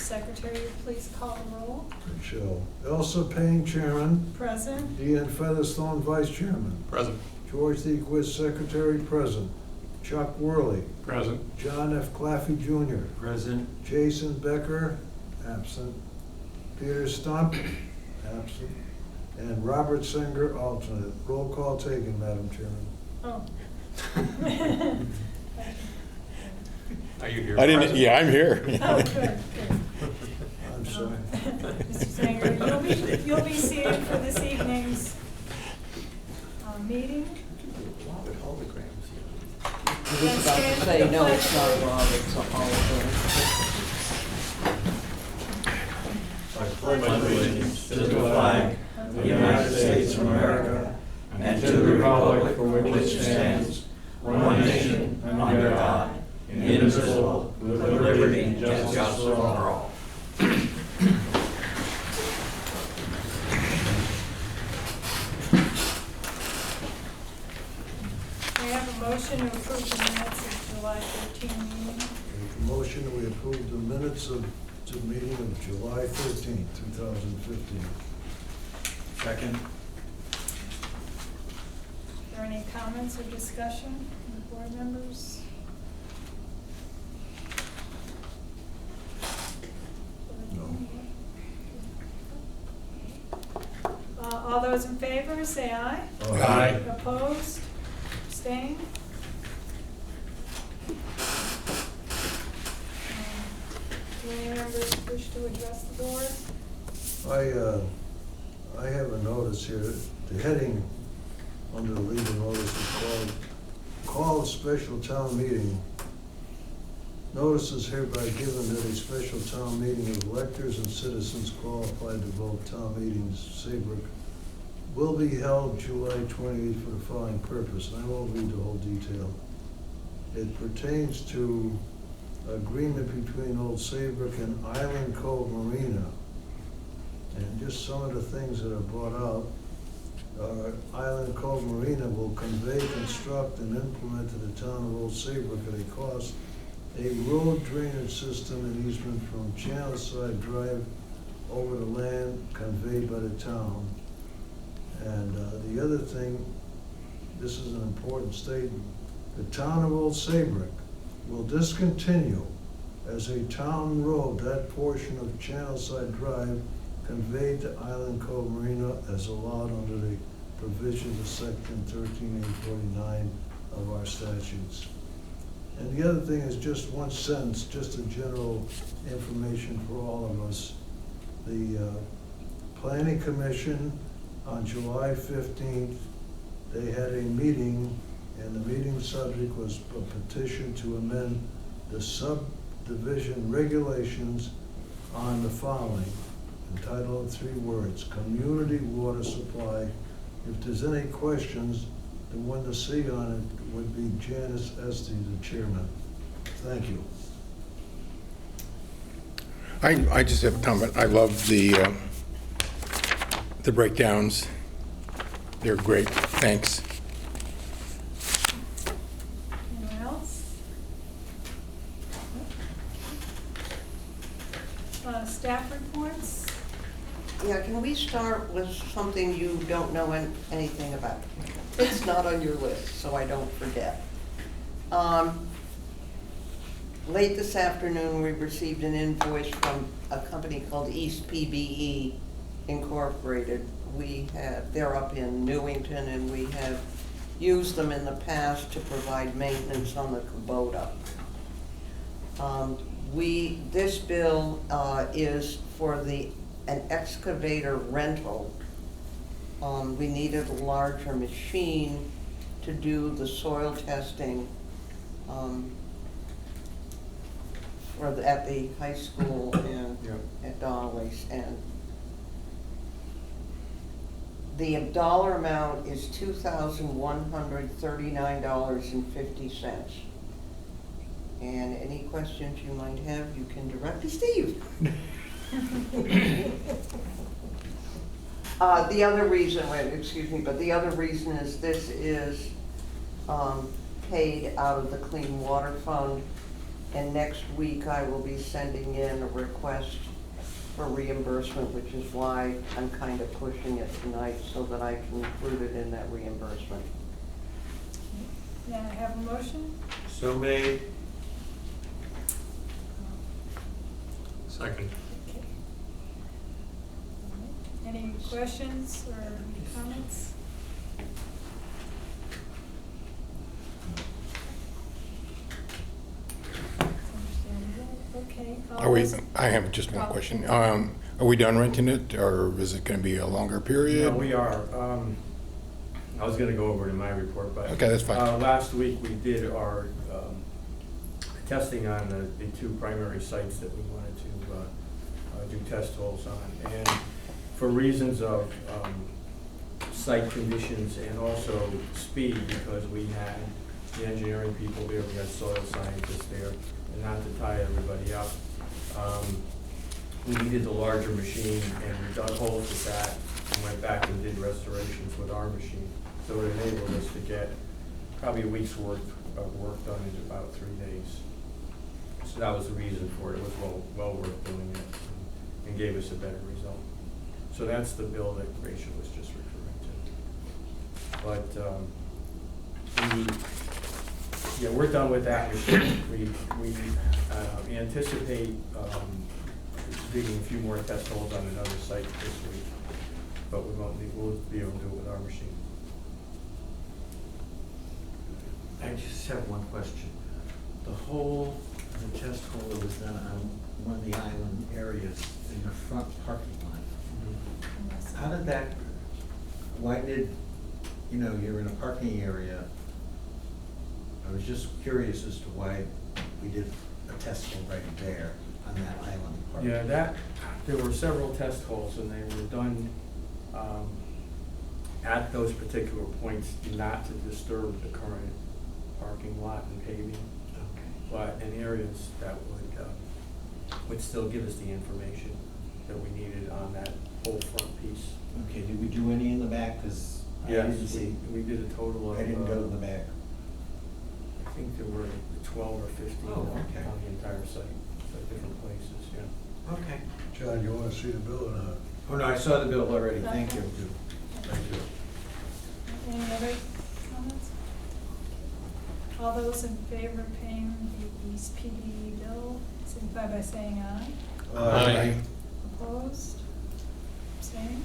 Secretary, please call the roll. Michelle. Elsa Payne, Chairman. Present. Deanne Featherstone, Vice Chairman. Present. George D. Quiz, Secretary, present. Chuck Worley. Present. John F. Claffey Jr. Present. Jason Becker, absent. Peter Stump, absent. And Robert Singer, alternate. Roll call taken, Madam Chairman. Oh. Are you here? I didn't, Present? yeah, I'm here. Oh, good. I'm sorry. Mr. Sanger, you'll be seated for this evening's meeting. I was about to say, no, it's not Rob, it's Oliver. I pledge allegiance to the flag of the United States of America and to the republic for which it stands, one nation, under God, indivisible, with liberty and justice for all. We have a motion to approve the minutes of July 13 meeting. Make a motion that we approve the minutes of the meeting of July 13th, 2015. Second. Are there any comments or discussion from the board members? No. All those in favor, say aye. Aye. Opposed? Abstained? Do any members wish to address the board? I have a notice here. The heading under the legal notice is call a special town meeting. Notice is hereby given that a special town meeting of electors and citizens qualified to vote town meetings, Saybrook, will be held July 28th for the following purpose, and I won't read the whole detail. It pertains to agreement between Old Saybrook and Island Cove Marina. And just some of the things that are brought out, Island Cove Marina will convey, construct, and implement to the town of Old Saybrook at a cost a road drainage system and easement from Channelside Drive over the land conveyed by the town. And the other thing, this is an important statement, the town of Old Saybrook will discontinue as a town road that portion of Channelside Drive conveyed to Island Cove Marina as allowed under the provisions of section 13849 of our statutes. And the other thing is just one sentence, just a general information for all of us. The Planning Commission on July 15th, they had a meeting, and the meeting subject was a petition to amend the subdivision regulations on the following, entitled in 3 words, community water supply. If there's any questions, the one to see on it would be Janice Esty, the chairman. Thank you. I just have a comment. I love the breakdowns. They're great. Thanks. Anyone else? Staff reports? Yeah, can we start with something you don't know anything about? It's not on your list, so I don't forget. Late this afternoon, we received an invoice from a company called East PBE Incorporated. They're up in Newington, and we have used them in the past to provide maintenance on the Kubota. This bill is for an excavator rental. We needed a larger machine to do the soil testing at the high school and at Donnelly's. And the dollar amount is $2,139.50. And any questions you might have, you can direct to Steve. The other reason, the other reason is this is paid out of the Clean Water Fund, And next week, I will be sending in a request for reimbursement, which is why I'm kind of pushing it tonight, so that I can include it in that reimbursement. May I have a motion? So made. Second. Okay. All right. Any questions or comments? Okay. all Are we, those- I have just one question. Are we done renting it, or is it gonna be a longer period? Yeah, we are. I was gonna go over it in my report, but. Okay, that's fine. Last week, we did our testing on the two primary sites that we wanted to do test holes on. And for reasons of site conditions and also speed, because we had the engineering people there, we had soil scientists there, and not to tie everybody up, we needed the larger machine, and we dug holes with that, and went back and did restorations with our machine. So it enabled us to get probably a week's worth of work done in about 3 days. So that was the reason for it. It was well worth doing it, and gave us a better result. So that's the bill that Rachel was just referring to. But yeah, we're done with that machine. We anticipate digging a few more test holes on another site this week, but we'll be able to do it with our machine. I just have one question. The test hole that was done on one of the island areas in the front parking lot. How did that, why did, you're in a parking area. I was just curious as to why we did a test hole right there on that island parking. Yeah, there were several test holes, and they were done at those particular points, not to disturb the current parking lot and paving, but in areas that would still give us the information that we needed on that whole front piece. Okay, did we do any in the back? Because I didn't see. We did a total of. I didn't go to the back. I think there were 12 or 15 Oh, okay. on the entire site, at different places, yeah. Okay. John, you wanna see the bill or not? Oh, no, I saw the bill already. Thank you. Thank you. Any other comments? All those in favor of paying the East PD bill, signify by saying aye. Aye. Opposed? Abstained?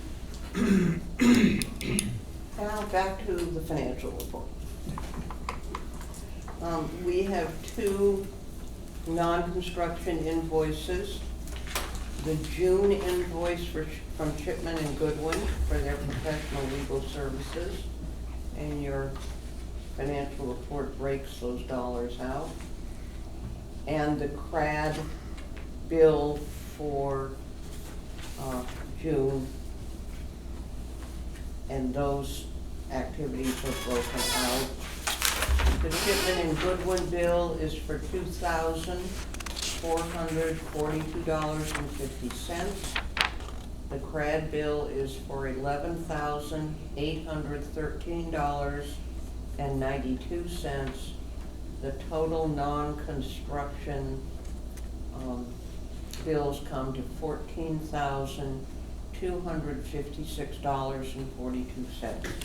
Now, back to the financial report. We have two non-construction invoices. The June invoice from Chipman and Goodwin for their professional legal services. And your financial report breaks those dollars out. And the CRAD bill for June. And those activities are broken out. The Chipman and Goodwin bill is for $2,442.50. The CRAD bill is for $11,813.92. The total non-construction bills come to $14,256.42.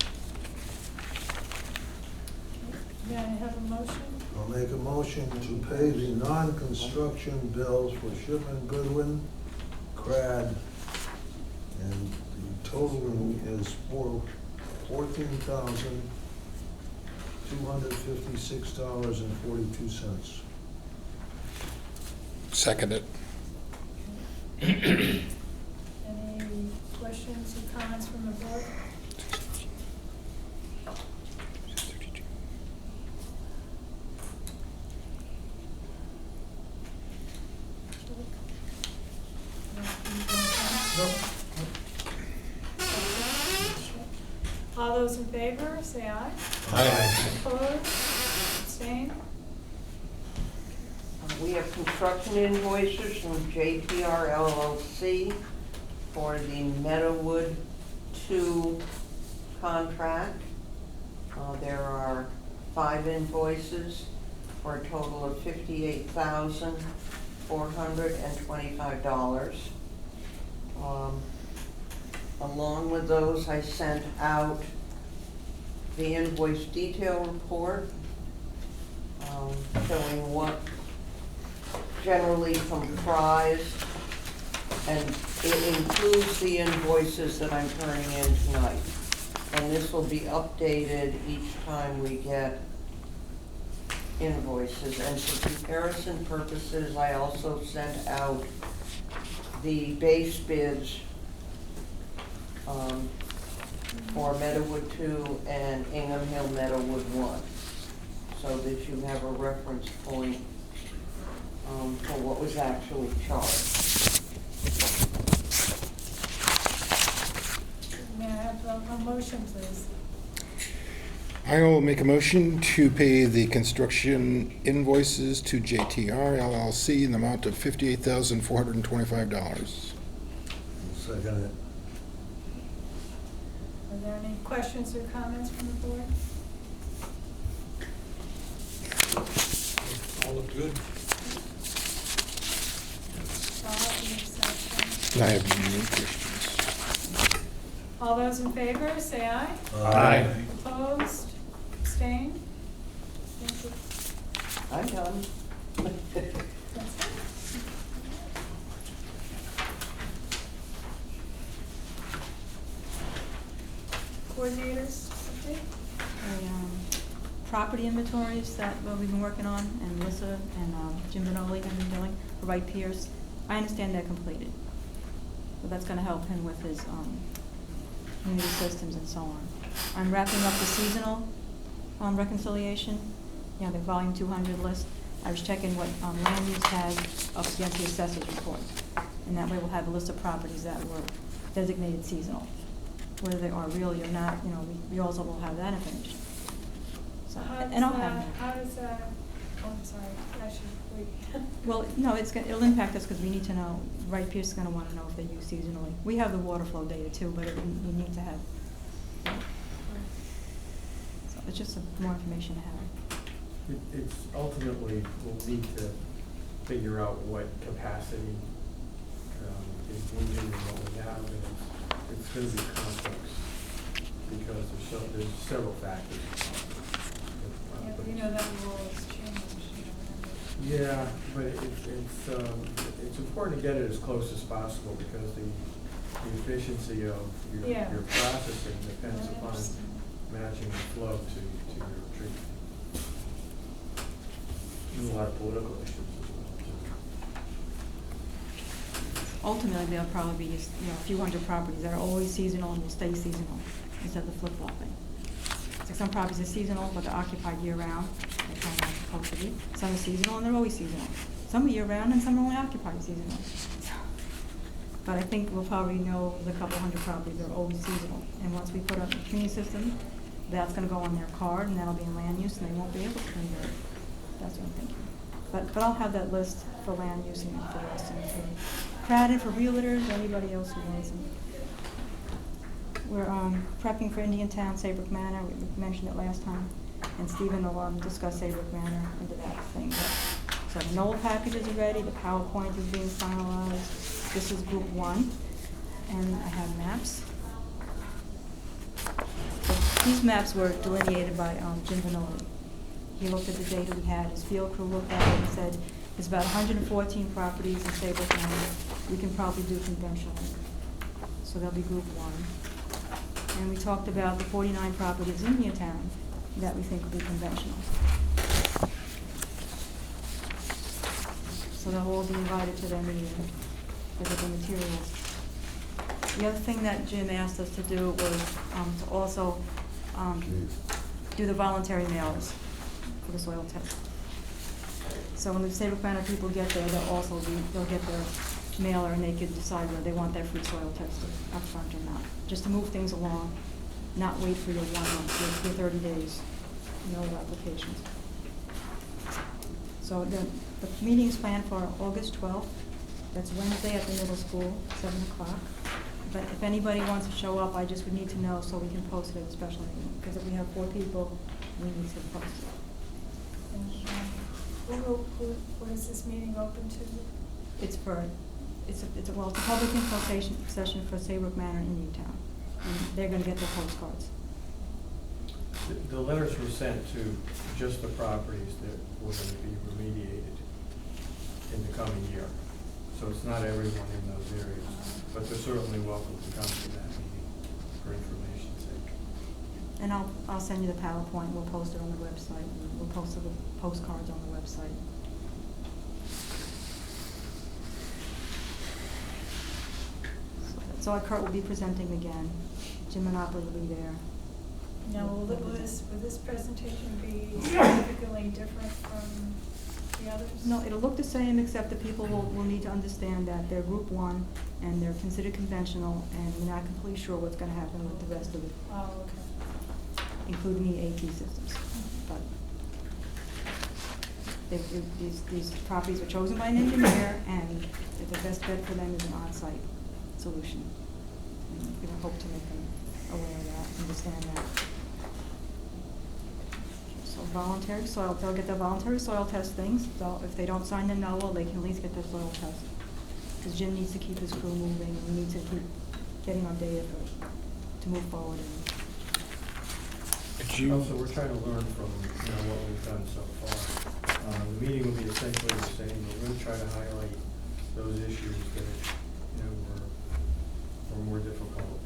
May I have a motion? I'll make a motion to pay the non-construction bills for Shipman Goodwin, CRAD, and the total is for $14,256.42. Second it. Any questions or comments from the board? All those in favor, say aye. Aye. Opposed? Abstained? We have construction invoices from JPR LLC for the Meadowwood 2 contract. There are 5 invoices. for a total of $58,425. Along with those, I sent out the invoice detail report, showing what generally comprised, and it includes the invoices that I'm turning in tonight. And this will be updated each time we get invoices. And for comparison purposes, I also sent out the base bids for Meadowood 2 and Ingham Hill Meadowood 1, so that you have a reference point for what was actually charged. May I have a motion, please? I will make a motion to pay the construction invoices to JTR LLC in the amount of $58,425. Second it. Are there any questions or comments from the board? All look good. Bob, any exceptions? I have no questions. All those in favor, say aye. Aye. Opposed? Abstained? Thank you. I'm done. That's it. Coordinators, update? Property inventories that we've been working on, and Melissa and Jim Benoli have been doing for Wright Pierce. I understand they're completed. So that's gonna help him with his community systems and so on. I'm wrapping up the seasonal reconciliation, the volume 200 list. I was checking what land use has up against the assessor's report. And that way we'll have a list of properties that were designated seasonal. Whether they are really or not, we also will have that information. So, and I'll have that. How does that, oh, I'm sorry, I should wait. Well, no, it'll impact us because we need to know, Wright Pierce is gonna wanna know if they use seasonally. We have the water flow data too, but we need to have, so it's just more information to have. It's ultimately, we'll need to figure out what capacity is needed and what we have, and it's gonna be complex, because there's several factors. Yeah, but you know that rule has changed. Yeah, but it's important to get it as close as possible, because the efficiency of Yeah. your processing depends I upon understand. matching the flow to your treatment. There's a lot of political issues as well, too. Ultimately, there'll probably be just, a few hundred properties that are always seasonal and will stay seasonal instead of the flip-flopping. So some properties are seasonal, but they're occupied year-round. They're kind of not supposed to be. Some are seasonal and they're always seasonal. Some are year-round and some are only occupied seasonal. But I think we'll probably know the couple hundred properties that are always seasonal. And once we put up the community system, that's gonna go on their card and that'll be in land use and they won't be able to convert it. That's what I'm thinking. But I'll have that list for land use and for the rest, and for Craddock, for realtors, or anybody else who wants them. We're prepping for Indian Town, Saybrook Manor. We mentioned it last time, and Stephen will discuss Saybrook Manor into that thing. So the Knoll packages are ready. The PowerPoint is being finalized. This is Group 1, and I have maps. So these maps were delineated by Jim Benoli. He looked at the data we had. His field crew looked at it and said, there's about 114 properties in Saybrook Manor we can probably do conventionally. So that'll be Group 1. And we talked about the 49 properties in Newtown that we think will be conventional. So they'll all be invited to their meeting with the materials. The other thing that Jim asked us to do was to also do the voluntary mailers for the soil test. So when the Saybrook Manor people get there, they'll get their mailer and they can decide whether they want their free soil tested up front or not. Just to move things along, not wait for your 1 month, your 30 days, applications. So the meeting's planned for August 12th. That's Wednesday at the middle school, 7 o'clock. But if anybody wants to show up, I just would need to know so we can post it as a special meeting. Because if we have 4 people, we need to post it. What is this meeting open to? It's for, it's a public infiltration session for Saybrook Manor in Indiantown. And they're gonna get their postcards. The letters were sent to just the properties that were going to be remediated in the coming year. So it's not everyone in those areas, but they're certainly welcome to come to that meeting for information's sake. And I'll send you the PowerPoint, we'll post it on the website, and we'll post the postcards on the website. So Kurt will be presenting again, Jim Monopoly will be there. Now, will this presentation be significantly different from the others? No, it'll look the same, except that people will need to understand that they're Group 1, and they're considered conventional, and we're not completely sure what's gonna happen with the rest of it, Oh, okay. including the AP systems. But these properties were chosen by an engineer, and the best bet for them is an on-site solution. And we're gonna hope to make them aware of that, understand that. So voluntary soil, they'll get their voluntary soil test things, so if they don't sign the no, well, they can at least get their soil test. Because Jim needs to keep his crew moving, and we need to keep getting our data to move forward. Also, we're trying to learn from, what we've done so far. The meeting will be essentially the same, but we're going to try to highlight those issues that, were more difficult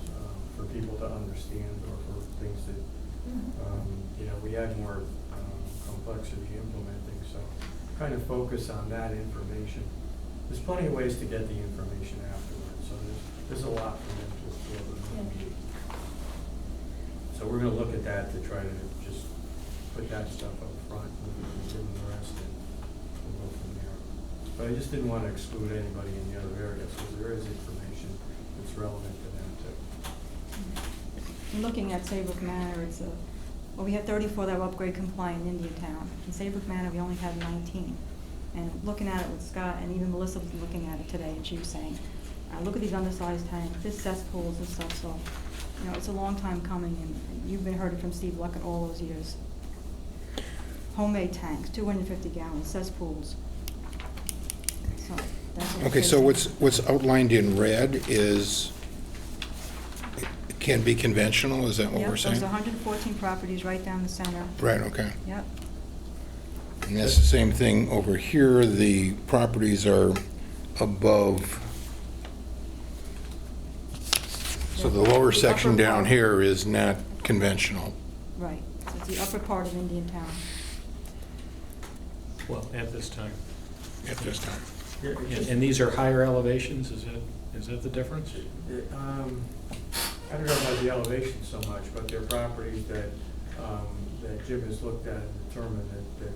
for people to understand, or for things that, we had more complexity implementing, so kind of focus on that information. There's plenty of ways to get the information afterwards, so there's a lot for them to absorb in the meeting. So we're going to look at that to try to just put that stuff up front, and give them the rest, and we'll go from there. But I just didn't want to exclude anybody in the other areas, because there is information that's relevant to them too. Looking at Saybrook Manor, we had 34 that were upgrade compliant in Indiantown. In Saybrook Manor, we only had 19. And looking at it with Scott, and even Melissa was looking at it today, and she was saying, look at these undersized tanks, this cesspools and stuff, so, it's a long time coming, and you've heard it from Steve Luckett all those years. Homemade tanks, 250 gallons, cesspools. So, that's what Okay, so what's outlined in red is, it can be conventional, is that what we're saying? Yep, those 114 properties right down the center. Right, okay. Yep. And that's the same thing over here, the properties are above. So the lower The section upper down part. here is not conventional. Right, so it's the upper part of Indiantown. Well, at this time. At this time. And these are higher elevations, is that the difference? I don't know about the elevation so much, but they're properties that Jim has looked at and determined that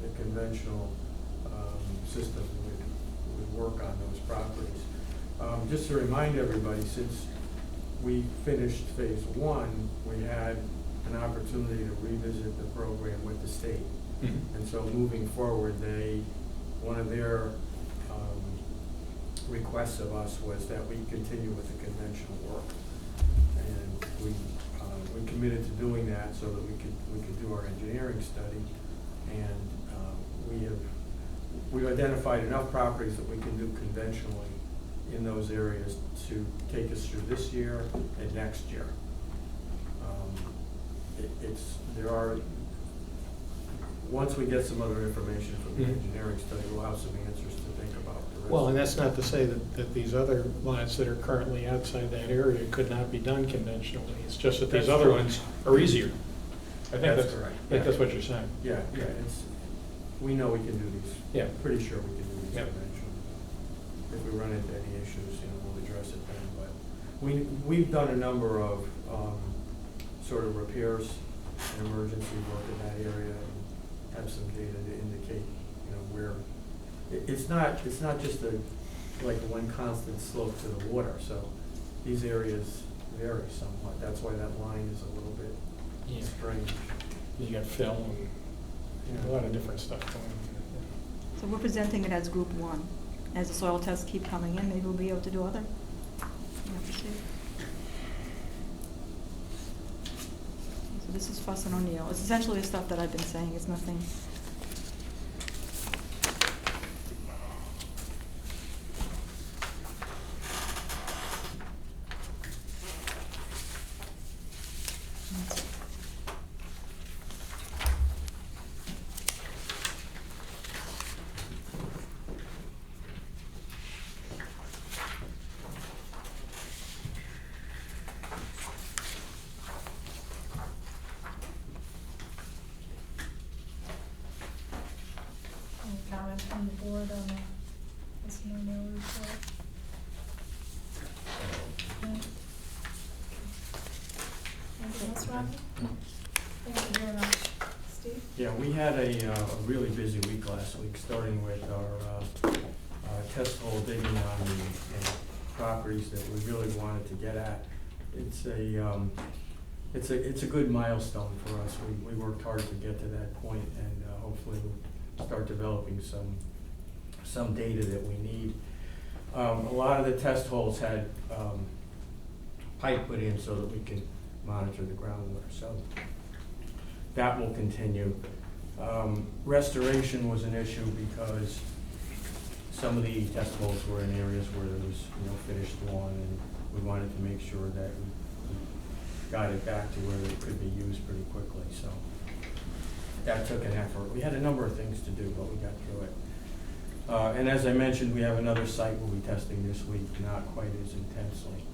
the conventional system would work on those properties. Just to remind everybody, since we finished phase 1, we had an opportunity to revisit the program with the state. Mhm. And so moving forward, one of their requests of us was that we continue with the conventional work. And we committed to doing that so that we could do our engineering study. And we've identified enough properties that we can do conventionally in those areas to take us through this year and next year. Once we get some other information from the engineering study, we'll have some answers to think about the rest. Well, and that's not to say that these other lots that are currently outside that area could not be done conventionally. It's just that these That's other true. ones are easier. I think That's that's correct. I think that's what you're saying. Yeah, we know we can do these. Yeah. Pretty sure we can do these Yeah. conventionally. If we run into any issues, we'll address it then. But we've done a number of sort of repairs and emergency work in that area, and have some data to indicate, where it's not just like one constant slope to the water. So these areas vary somewhat. That's why that line is a little bit Yeah. strange. You got fill and a lot of different stuff going on. So we're presenting it as Group 1. As the soil tests keep coming in, maybe we'll be able to do other. We'll have to see. So this is Fuss and O'Neill. It's essentially the stuff that I've been saying. It's nothing. from the board on this annual report? No? Anything else, Rob? Thank you very much. Steve? Yeah, we had a really busy week last week, starting with our test hole digging on the properties that we really wanted to get at. It's a good milestone for us. We worked hard to get to that point, and hopefully we'll start developing some data that we need. A lot of the test holes had pipe put in so that we can monitor the groundwater. So that will continue. Restoration was an issue because some of the test holes were in areas where there was, finished lawn, and we wanted to make sure that we got it back to where it could be used pretty quickly. So that took an effort. We had a number of things to do, but we got through it. And as I mentioned, we have another site we'll be testing this week, not quite as intensely.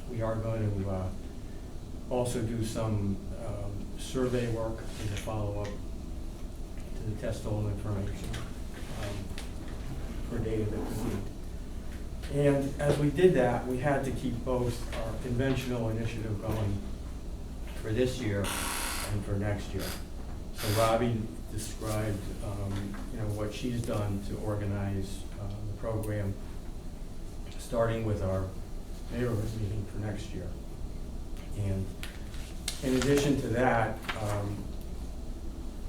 We are going to also do some survey work as a follow-up to the test hole information for data that we need. And as we did that, we had to keep both our conventional initiative going for this year and for next year. So Robbie described, what she's done to organize the program, starting with our neighborhood meeting for next year. And in addition to that,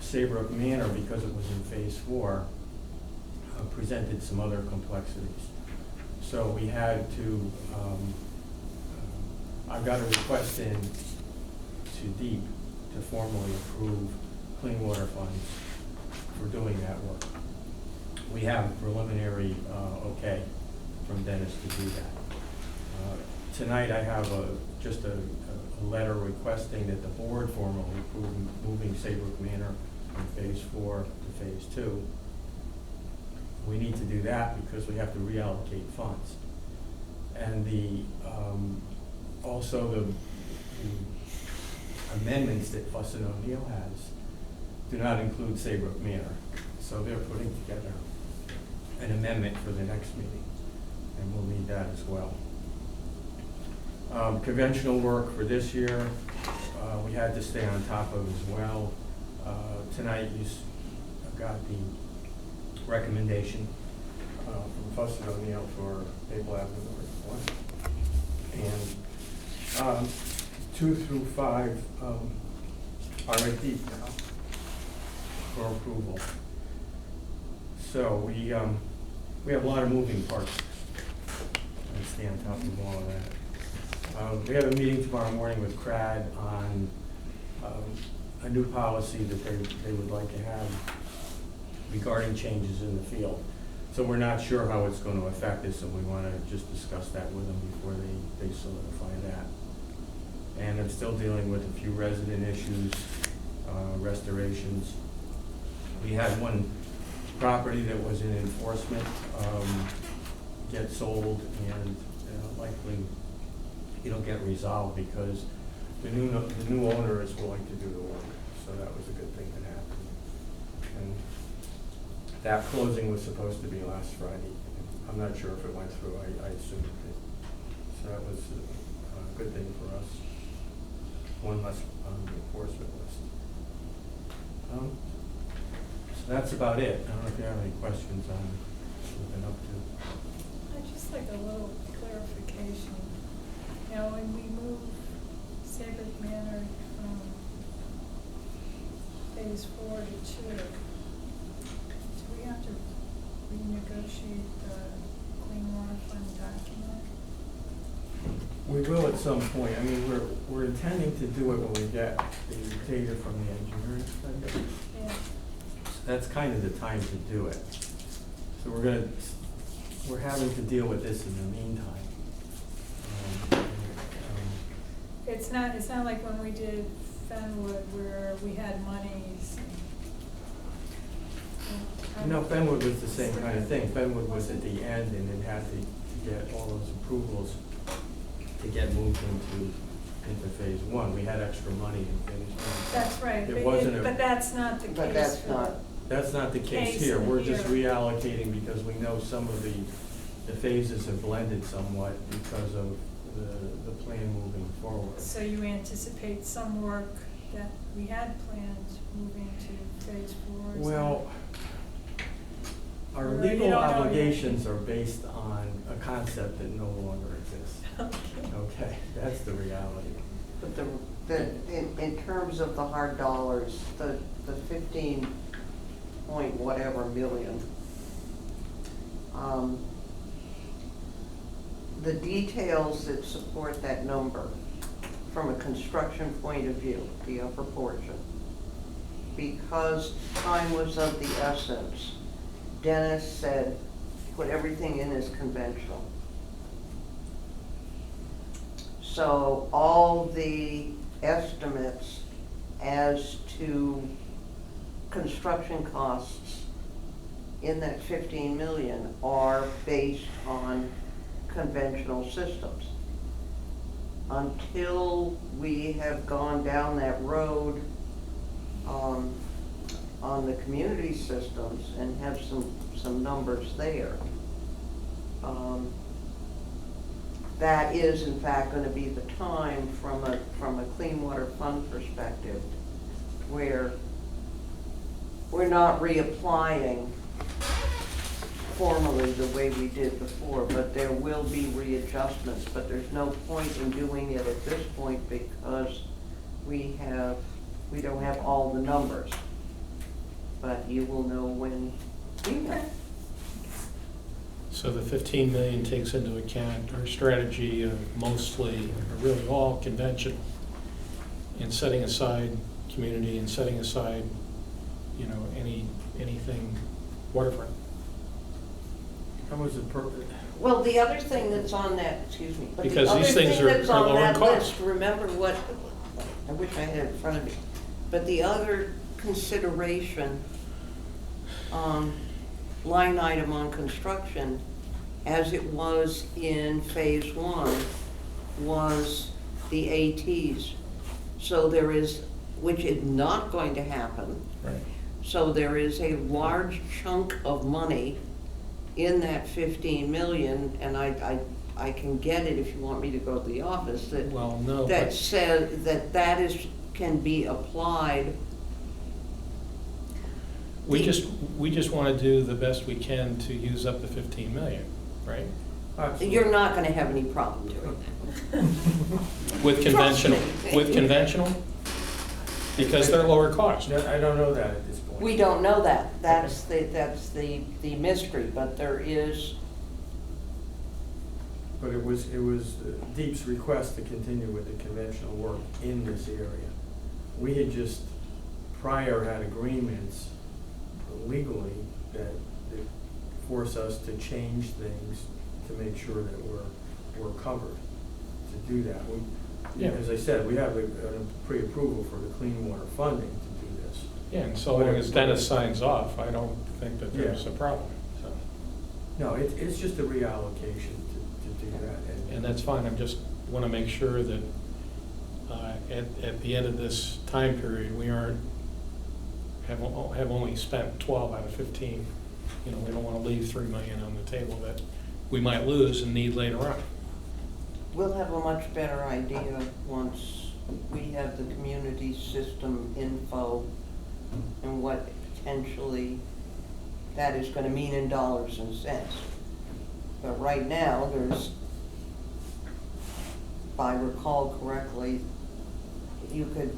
Saybrook Manor, because it was in phase 4, presented some other complexities. So we had to, I've got a request in to DEEP to formally approve clean water funds for doing that work. We have preliminary okay from Dennis to do that. Tonight I have just a letter requesting that the board formally approve moving Saybrook Manor from phase 4 to phase 2. We need to do that because we have to reallocate funds. And also the amendments that Fuss and O'Neill has do not include Saybrook Manor. So they're putting together an amendment for the next meeting, and we'll need that as well. Conventional work for this year, we had to stay on top of as well. Tonight you got the recommendation from Fuss and O'Neill for Maple Avenue North 1. And 2 through 5 are at DEEP now for approval. So we have a lot of moving parts. I stay on top of all of that. We have a meeting tomorrow morning with CRAD on a new policy that they would like to have regarding changes in the field. So we're not sure how it's going to affect us, and we want to just discuss that with them before they solidify that. And I'm still dealing with a few resident issues, restorations. We had one property that was in enforcement get sold, and likely it'll get resolved because the new owner is willing to do the work. So that was a good thing that happened. And that closing was supposed to be last Friday. I'm not sure if it went through. I assume it did. So that was a good thing for us. One less on the enforcement list. So that's about it. I don't know if you have any questions on what we've been up to. I'd just like a little clarification. When we move Saybrook Manor from phase 4 to 2, do we have to renegotiate the Clean Water Fund document? We will at some point. I mean, we're intending to do it when we get the data from the engineering study. Yeah. So that's kind of the time to do it. So we're having to deal with this in the meantime. It's not like when we did Fenwood where we had monies. Fenwood was the same kind of thing. Fenwood was at the end, and it had to get all those approvals to get moved into phase 1. We had extra money in phase 1. That's right. It wasn't but that's not the case. But that's for not That's not the case Case here. We're just here. reallocating because we know some of the phases have blended somewhat because of the plan moving forward. So you anticipate some work that we had planned moving to phase 4? is Well, our Or you legal don't know yet? obligations are based on a concept that no longer exists. that- Okay. Okay, that's the reality. But in terms of the hard dollars, the 15 point whatever million, the details that support that number from a construction point of view, the upper portion, because time was of the essence, Dennis said, put everything in as conventional. So all the estimates as to construction costs in that 15 million are based on conventional systems. Until we have gone down that road on the community systems and have some numbers there, that is in fact going to be the time from a clean water fund perspective where we're not reapplying formally the way we did before, but there will be readjustments, but there's no point in doing it at this point because we don't have all the numbers. But you will know when we know. So the 15 million takes into account our strategy of mostly, or really all conventional, in setting aside community and setting aside, you know, anything waterfront. That was the purpose. Well, the other thing that's on that, excuse me, but the Because other these things thing are that's on lower that cost. list, remember what, I wish I had it in front of me, but the other consideration, line item on construction, as it was in phase 1, was the ATs. So there is, which is not going to happen. Right. So there is a large chunk of money in that 15 million, and I can get it if you want me to go to the office, that, Well, no, that but says that can be applied. we just want to do the best we can to use up the 15 million, right? You're not gonna have any problem doing that. With conventional, me. with conventional? Because they're lower cost. I don't know that at this point. We don't know that. That's the mystery, but there is, But it was Deep's request to continue with the conventional work in this area. We had just prior had agreements legally that force us to change things to make sure that we're covered to do that. Yeah. As I said, we have a pre-approval for the clean water funding to do this. Yeah, and so long as Dennis signs off, I don't think that there's a Yeah. problem, so. No, it's just a reallocation to do that. And that's fine, I just want to make sure that at the end of this time period, we have only spent 12 out of 15. You know, we don't want to leave 3 million on the table that we might lose and need later on. we'll have a much better idea once we have the community system info and what potentially that is gonna mean in dollars and cents. But right now, there's, if I recall correctly, you could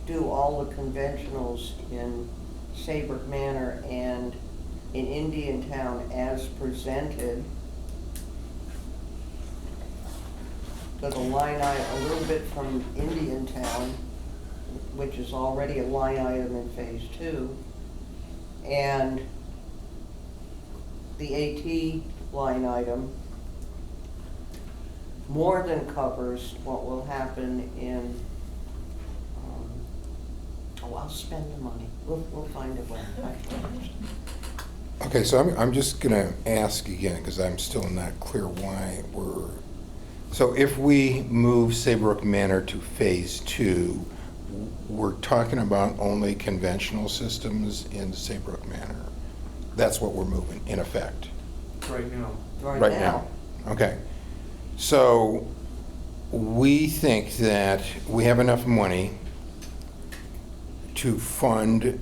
do all the conventionals in Saybrook Manor and in Indian Town as presented. But a line item, a little bit from Indian Town, which is already a line item in phase 2, and the AT line item more than covers what will happen in, I'll spend the money. We'll find a way. Okay, so I'm just gonna ask again, because I'm still not clear why so if we move Saybrook Manor to phase 2, we're talking about only conventional systems in Saybrook Manor. That's what we're moving, in effect. Right now. Right now. Okay. So we think that we have enough money to fund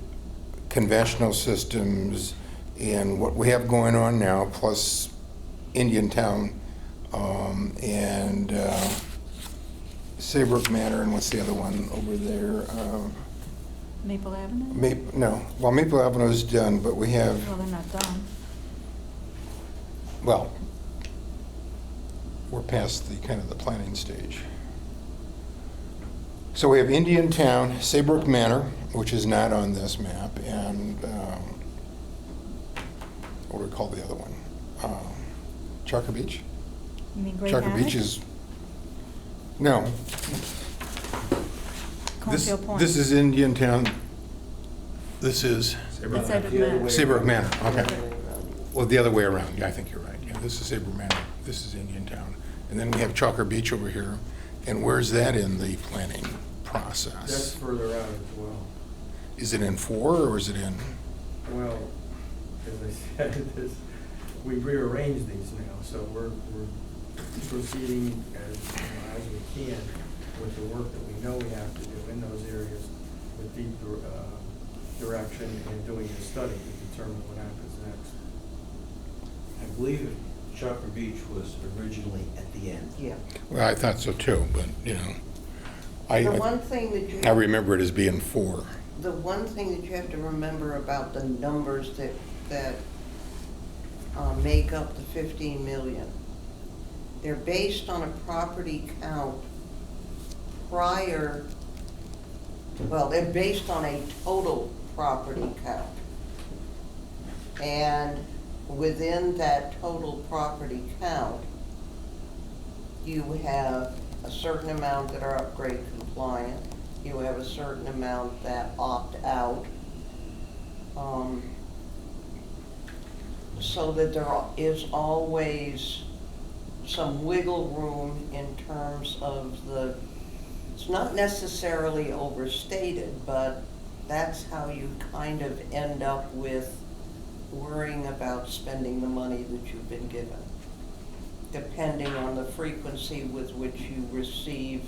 conventional systems in what we have going on now, plus Indiantown, and Saybrook Manor, and what's the other one over there? Maple Avenue? Well, Maple Avenue is done, but we have, Well, they're not done. well, we're past the kind of the planning stage. So we have Indiantown, Saybrook Manor, which is not on this map, and what do we call the other one? Chalker Beach? You mean Great Chalker Havoc? Beach is, no. Cornfield Point. This is Indiantown. This is That's Saybrook Manor. Saybrook Manor, okay. Well, the other way around, yeah, I think you're right. Yeah, this is Saybrook Manor, this is Indiantown. And then we have Chalker Beach over here. And where's that in the planning That's process? further out as well. Is it in 4 or is it in? Well, as I said, we rearranged these now, so we're proceeding as we can with the work that we know we have to do in those areas with deep direction and doing a study to determine what happens next. I believe Chalker Beach was originally at the end. Yeah. Well, I thought so too, but, you know, The one thing that you. I remember it as being 4. The one thing that you have to remember about the numbers that make up the 15 million, they're based on a property count prior, well, they're based on a total property count. And within that total property count, you have a certain amount that are upgrade compliant. You have a certain amount that opt out. So that there is always some wiggle room in terms of it's not necessarily overstated, but that's how you kind of end up with worrying about spending the money that you've been given, depending on the frequency with which you receive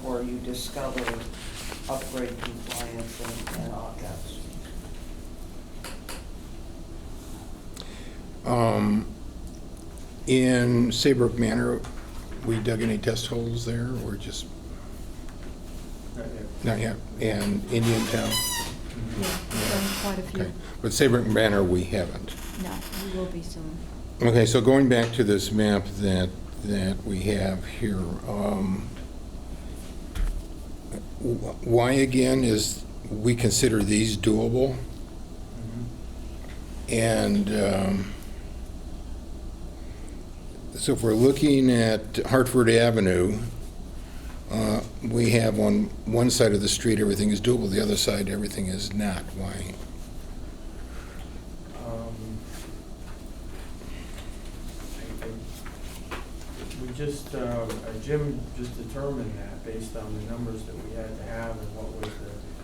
or you discover upgrade compliance and opt-outs. In Saybrook Manor, we dug any test holes there, or just, Not yet. not yet? And Indiantown? Yeah, we've done quite a few. Okay, but Saybrook Manor, we haven't. No, we will be soon. Okay, so going back to this map that we have here, why again is we consider these doable? And so if we're looking at Hartford Avenue, we have on one side of the street everything is doable, the other side everything is not. Why? We just, Jim just determined that based on the numbers that we had to have and what was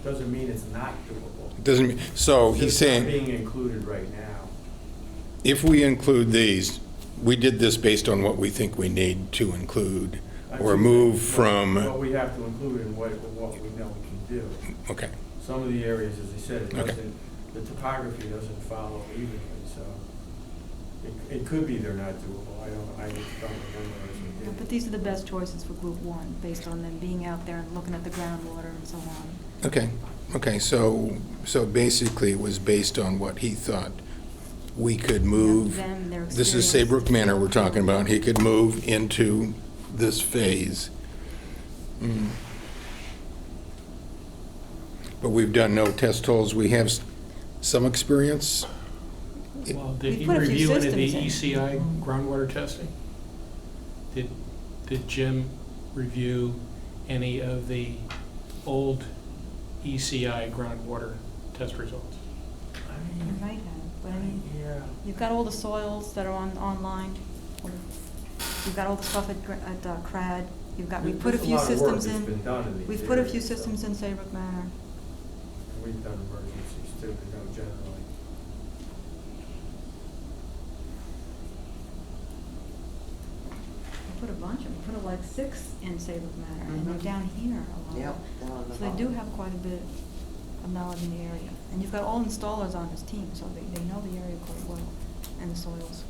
doesn't mean it's not doable. Doesn't mean, so It's he's just not saying, being included right now. if we include these, we did this based on what we think we need to include, or move What from, we have to include and what we know we can do. okay, Some of the areas, as I said, Okay. the topography doesn't follow evenly, so it could be they're not doable. I don't remember as we Yeah, did. but these are the best choices for Group 1, based on them being out there and looking at the groundwater and so on. okay, so basically it was based on what he thought we could move. Them, their This is experience. Saybrook Manor we're talking about, he could move into this phase. But we've done no test holes, we have some experience. Well, did We he put a few review any of the systems in. ECI groundwater testing? Did Jim review any of the old ECI groundwater test results? You might have, but I mean, Yeah. you've got all the soils that are online. You've got all the stuff at CRAD. You've got, we've put a few There's lot of work systems that's been in, done in these we've put a few areas, so- systems in Saybrook Manor. And we've done emergencies too, generally. We put a bunch of them, we put like 6 in Saybrook Manor, and Mhm. they're down here a lot. Yep, down the So they do bottom. have quite a bit of knowledge in the area. And you've got all installers on this team, so they know the area quite well, and the soils.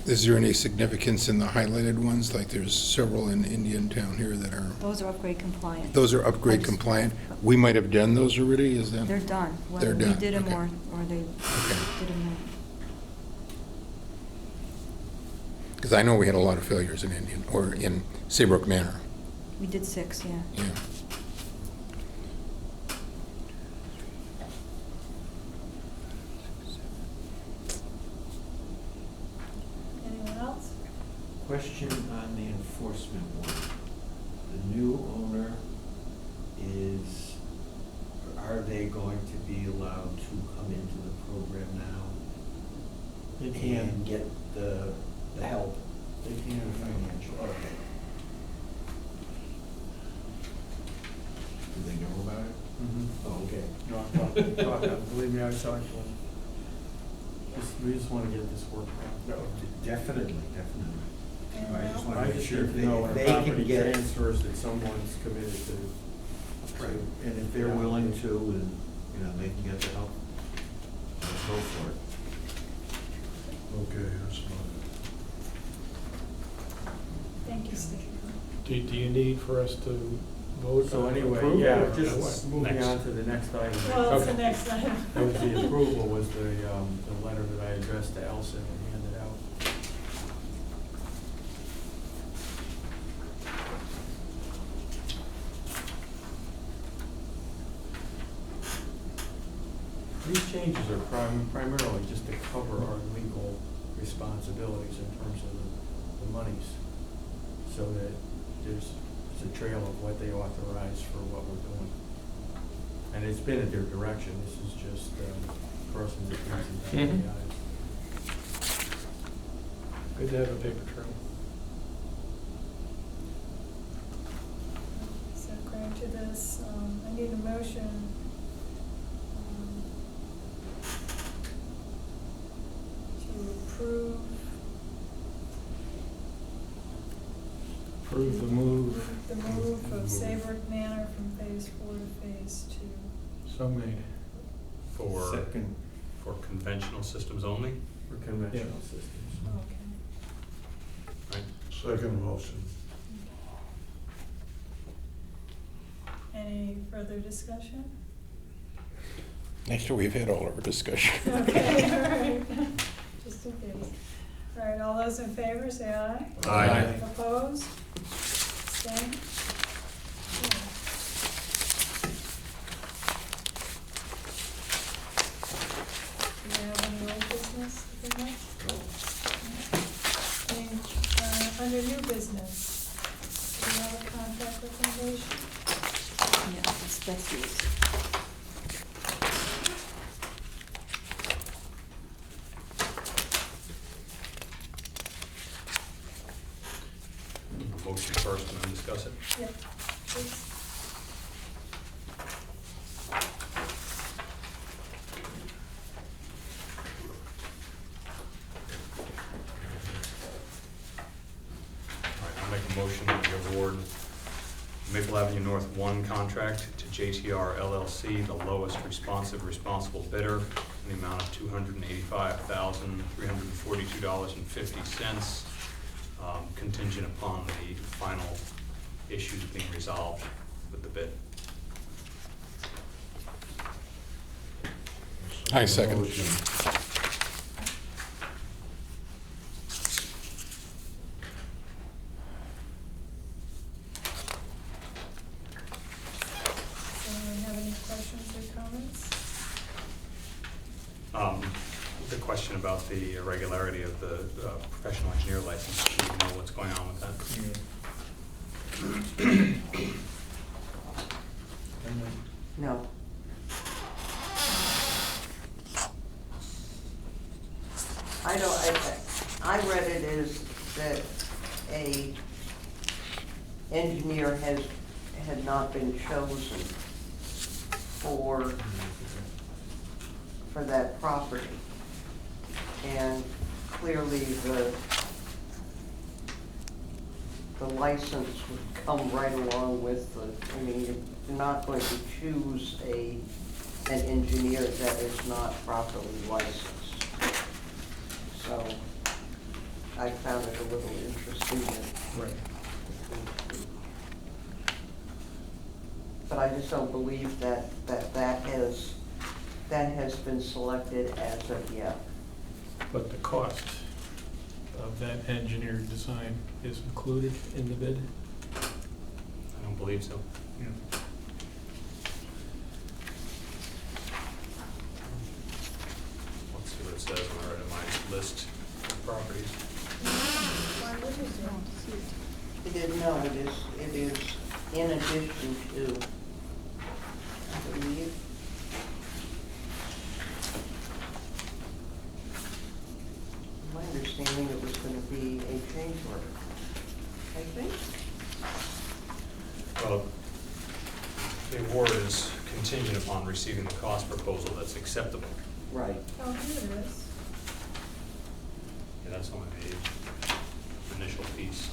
Is there any significance in the highlighted ones? Like there's several in Indiantown here that are, Those are upgrade compliant. those are upgrade compliant. We might have done those already, is that? They're done, They're whether we done, did them okay. or they did them not. Because I know we had a lot of failures in in Saybrook Manor. We did 6, yeah. Yeah. Anyone else? Question on the enforcement one. The new owner are they going to be allowed to come into the program now? They can. And get the help? They can. Financial, okay. Do they know about it? Oh, okay. No, I'm talking, believe me, I saw it. We just want to get this worked out. No, definitely, definitely. Anyone I just else? want to I make just sure need if to they, know when if a they can property get. transfers that someone's committed to. Right, and if they're willing to, and, you know, they can get the help, let's go for it. Okay, that's fine. Thank you, Steve. Do you need for us to vote? So on anyway, approval, yeah, or just what? moving Next. on to the next item. Well, it's the Okay. next item. That was the approval, was the letter that I addressed to Elsa and handed out. These changes are primarily just to cover our legal responsibilities in terms of the monies, so that there's a trail of what they authorize for what we're doing. And it's been in their direction, this is just crossing the T's and dotting the I's. Good to have a paper trail. So according to this, I need a motion to approve. Approve the move. The move of Saybrook Manor from phase 4 to phase 2. So made. For, Second. for conventional systems only, For conventional Yeah. systems. Okay. right? Second motion. Any further discussion? Next, we've had all our discussion. Okay, all right. Just in case. All right, all those in favor, say aye. Aye. Opposed? Abstained? Okay. Do you have any old business for me? Under new business, do you have a contract recommendation? Yeah, that's yours. Motion first and then discuss it. Yep, please. All right, I'll make a motion that we award Maple Avenue North 1 contract to JTR LLC, the lowest responsible bidder, in the amount of $285,342.50, contingent upon the final issues being resolved with the bid. I second. Motion. Does anyone have any questions or comments? The question about the irregularity of the professional engineer license, do you know what's going on with that? No. I read it a engineer had not been chosen for that property. And clearly the license would come right along with I mean, you're not going to choose an engineer that is not properly licensed. So I found it a little interesting that. Right. But I just don't believe that has been selected as of yet. But the cost of that engineered design is included in the bid? I don't believe so. Yeah. Let's see what it says on our itemized list of properties. It is in addition to, I believe. My understanding it was gonna be a change order, I think. Well, the award is contingent upon receiving the cost proposal that's acceptable. Right. Oh, here it is. Yeah, that's on the page, initial piece.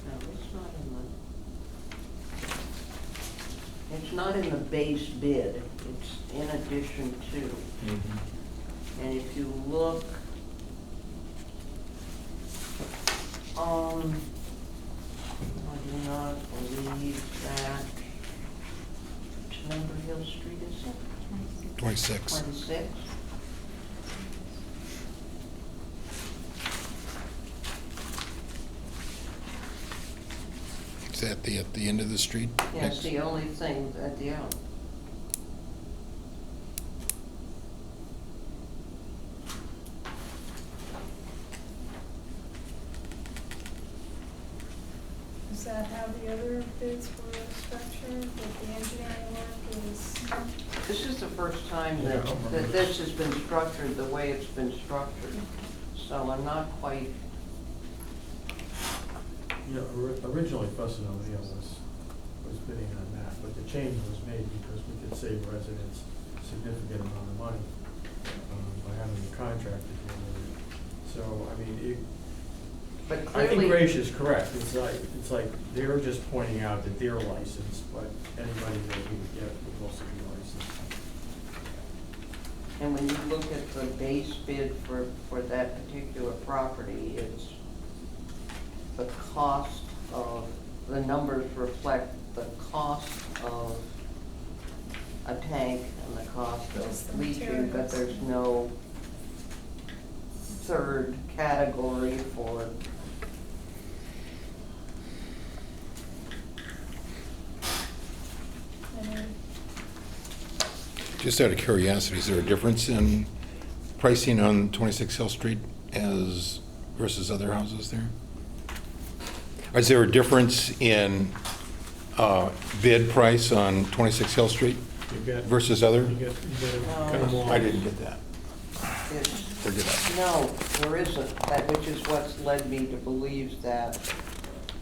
No, it's not in the base bid, it's in addition to. And if you look, I do not believe that, which number Hill Street is it? 26. 26? Is that at the end of the street? Yeah, it's the only thing at the end. Is that how the other bids were structured, that the engineering work is? This is the first time that this has been structured the way it's been structured. So I'm not quite, Yeah, originally Fuss and O'Neill was bidding on that, but the change was made because we could save residents a significant amount of money by having the contractor deal with it. So, I mean, but I think clearly. Grace is correct. It's like they're just pointing out that they're licensed, but anybody that we would get would also be licensed. And when you look at the base bid for that particular property, it's the cost of, the numbers reflect the cost of a tank and the cost Just the of leaching, but materials. there's no third category for. Just out of curiosity, is there a difference in pricing on 26 Hill Street as versus other houses there? Is there a difference in bid price on 26 Hill Street You get- versus other? You get kind of more. I didn't get that. It's- Or did I? No, there isn't, that, which is what's led me to believe that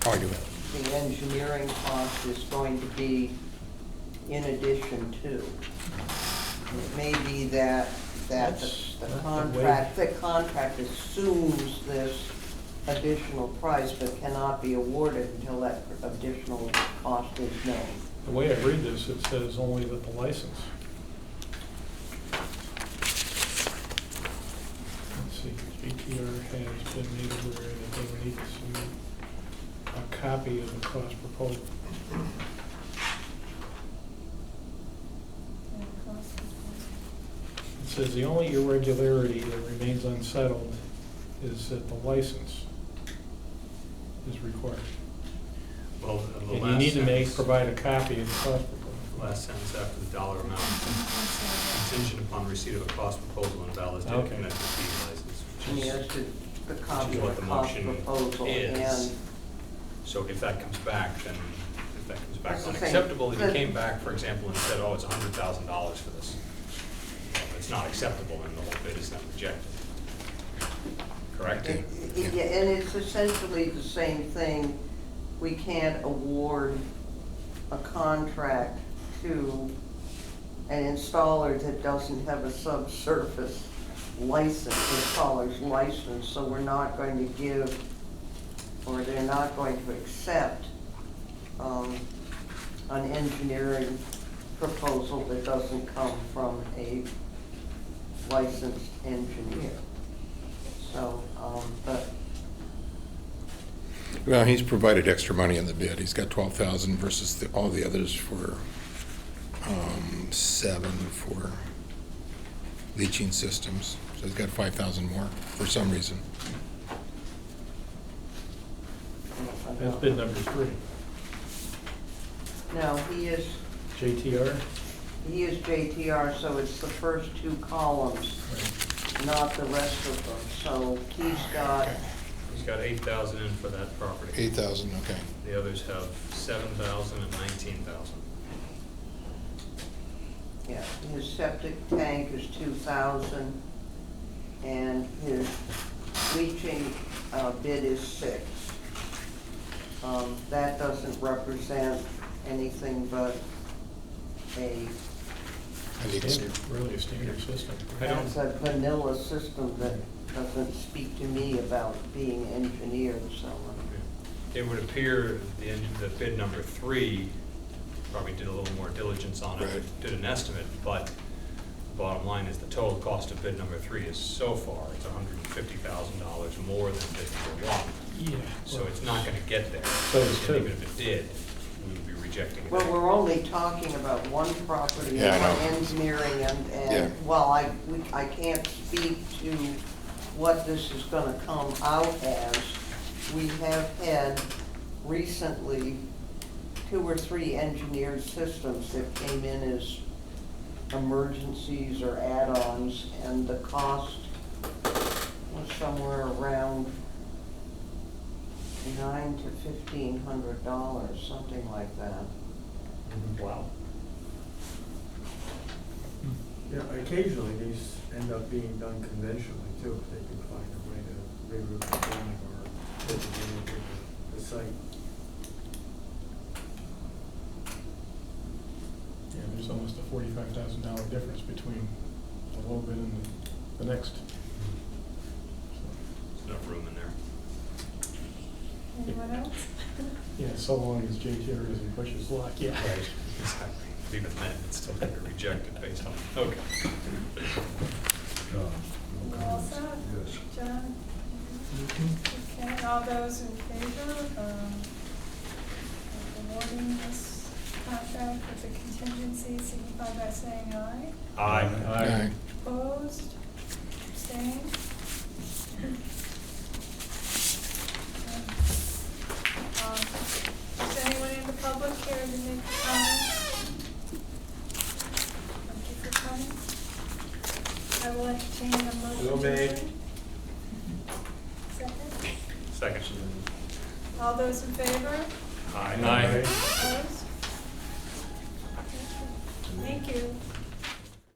Oh, I do have. the engineering cost is going to be in addition to. It may be that That's the the contract assumes this additional price, but cannot be awarded until that additional cost is known. The way I read this, it says only that the license. Let's see, BTR has been made aware that they would need to submit a copy of the cost proposal. It says the only irregularity that remains unsettled is that the license is required. Well, the And last you need to sentence- provide a copy of the cost proposal. Last sentence after the dollar amount, contingent upon receipt of a cost proposal and a valid state Okay. connected fee license. And which is- yes, the which copy is of what the the cost motion proposal is. and. So if that comes back, then if that comes back That's the thing. unacceptable, if you The- came back, for example, and said, oh, it's $100,000 for this, it's it's not acceptable, and the whole bid is then rejected. Correct? Yeah, and it's essentially the same thing. We can't award a contract to an installer that doesn't have a subsurface license, installer's license, so we're not going to give, or they're not going to accept an engineering proposal that doesn't come from a licensed engineer. So, but Well, he's provided extra money in the bid. He's got 12,000 versus all the others for 7 for leaching systems. So he's got 5,000 more for some reason. That's bid number 3. no, he is JTR? JTR, so it's the first 2 columns, Right. not the rest of them. So he's got, He's got 8,000 in for that property. 8,000, okay. The others have 7,000 and 19,000. yeah, his septic tank is 2,000, and his leaching bid is 6. That doesn't represent anything but a, I think it's- Really a standard system. that's a vanilla system that doesn't speak to me about being engineered, so. It would appear the bid number 3 probably did a little more diligence on it, Right. did an estimate, but the bottom line is the total cost of bid number 3 is so far, it's $150,000 more than bid number 1. Yeah. So it's not gonna get there. So it's And two. even if it did, we would be rejecting it. Well, we're only talking about one property Yeah, I and one know. engineering, Yeah. and, well, I can't speak to what this is gonna come out as. We have had recently 2 or 3 engineered systems that came in as emergencies or add-ons, and the cost was somewhere around $900 to $1,500, something like that. Wow. Yeah, occasionally these end up being done conventionally too, if they can find a way to reroute the building or put it into the site. Yeah, there's almost a $45,000 difference between the low bid and the next. There's enough room in there. Anyone else? Yeah, so long as JTR doesn't push his luck, yeah. Right, exactly. Even then, it's still gonna be rejected based on, okay. You all set? Yes. John? Okay, all those in favor of awarding this contract with the contingency, signify by saying aye. Aye. Aye. Opposed? Abstained? Is anyone in the public here to make a comment? Thank you for coming. I will entertain a motion. So to made. adjourn. Second? Second. All those in favor? Aye. Opposed? Thank you.